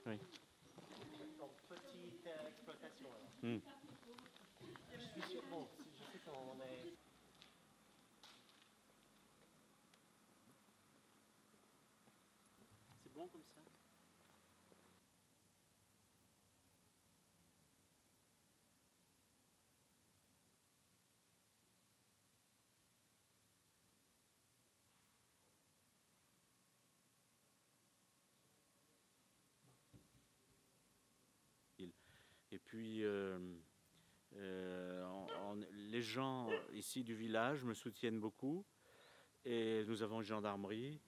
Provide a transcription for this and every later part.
Oui. Donc, petite exploitation alors. Je suis sûr, bon, je sais qu'on est. C'est bon comme ça? Et puis, les gens ici du village me soutiennent beaucoup et nous avons une gendarmerie.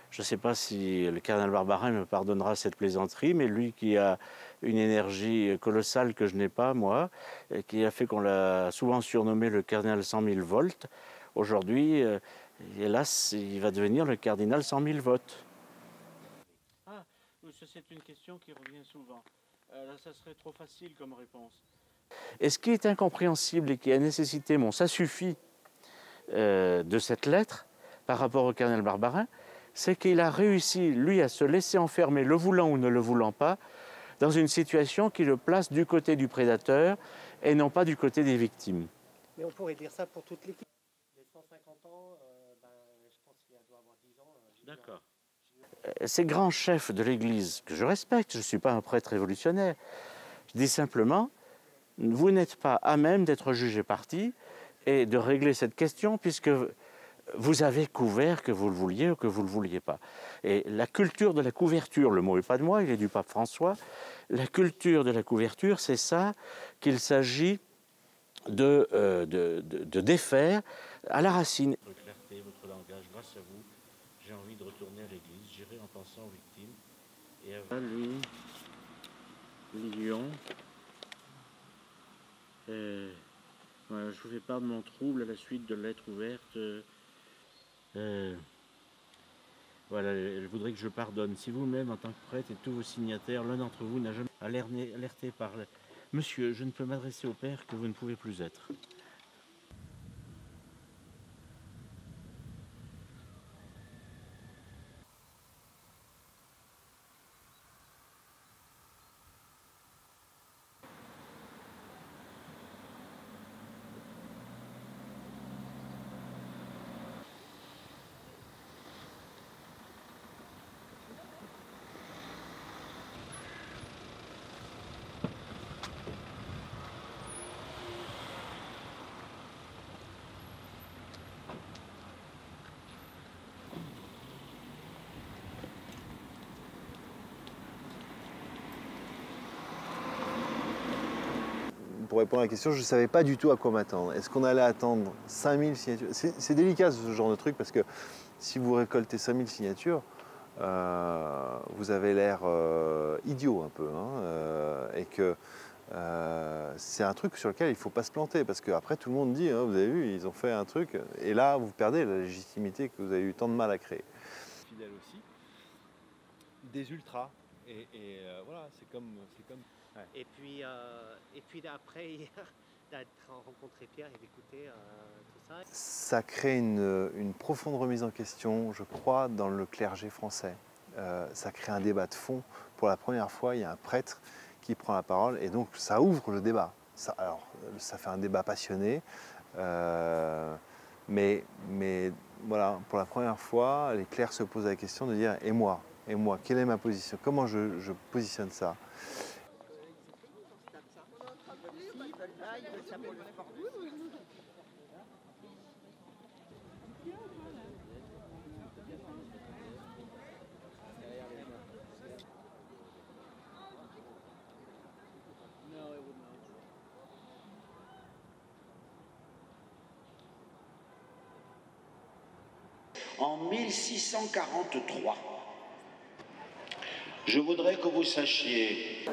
Je ne sais pas si le cardinal Barbarin me pardonnera cette plaisanterie, mais lui qui a une énergie colossale que je n'ai pas, moi, et qui a fait qu'on l'a souvent surnommé le cardinal 100 000 volts, aujourd'hui, hélas, il va devenir le cardinal 100 000 votes. Ah, c'est une question qui revient souvent. Là, ça serait trop facile comme réponse. Et ce qui est incompréhensible et qui a nécessité mon ça suffit de cette lettre par rapport au cardinal Barbarin, c'est qu'il a réussi, lui, à se laisser enfermer, le voulant ou ne le voulant pas, dans une situation qui le place du côté du prédateur et non pas du côté des victimes. Mais on pourrait dire ça pour toute l'équipe. Les 150 ans, je pense qu'il doit avoir 10 ans. D'accord. Ces grands chefs de l'Église, que je respecte, je ne suis pas un prêtre révolutionnaire, je dis simplement, vous n'êtes pas à même d'être jugé parti et de régler cette question puisque vous avez couvert que vous le vouliez ou que vous ne le vouliez pas. Et la culture de la couverture, le mot n'est pas de moi, il est du pape François, la culture de la couverture, c'est ça qu'il s'agit de défaire à la racine. Votre clarté, votre langage, grâce à vous, j'ai envie de retourner à l'église, j'irai en pensant aux victimes. Et à lui, Lyon, voilà, je vous fais part de mon trouble à la suite de lettres ouvertes. Voilà, elle voudrait que je pardonne. Si vous-même, en tant que prêtre et tous vos signataires, l'un d'entre vous n'a jamais alerté par... Monsieur, je ne peux m'adresser au Père que vous ne pouvez plus être. Pour répondre à la question, je ne savais pas du tout à quoi m'attendre. Est-ce qu'on allait attendre 5000 signatures? C'est délicat ce genre de truc parce que si vous récoltez 5000 signatures, vous avez l'air idiot un peu. Et que c'est un truc sur lequel il ne faut pas se planter parce qu'après tout le monde dit, vous avez vu, ils ont fait un truc. Et là, vous perdez la légitimité que vous avez eu tant de mal à créer. Fidèle aussi, des ultras. Et voilà, c'est comme... Ouais. Et puis après d'être rencontré Pierre et d'écouter tout ça. Ça crée une profonde remise en question, je crois, dans le clergé français. Ça crée un débat de fond. Pour la première fois, il y a un prêtre qui prend la parole et donc ça ouvre le débat. Ça fait un débat passionné, mais voilà, pour la première fois, les clercs se posent la question de dire « et moi, quelle est ma position? Comment je positionne ça ?» En 1643, je voudrais que vous sachiez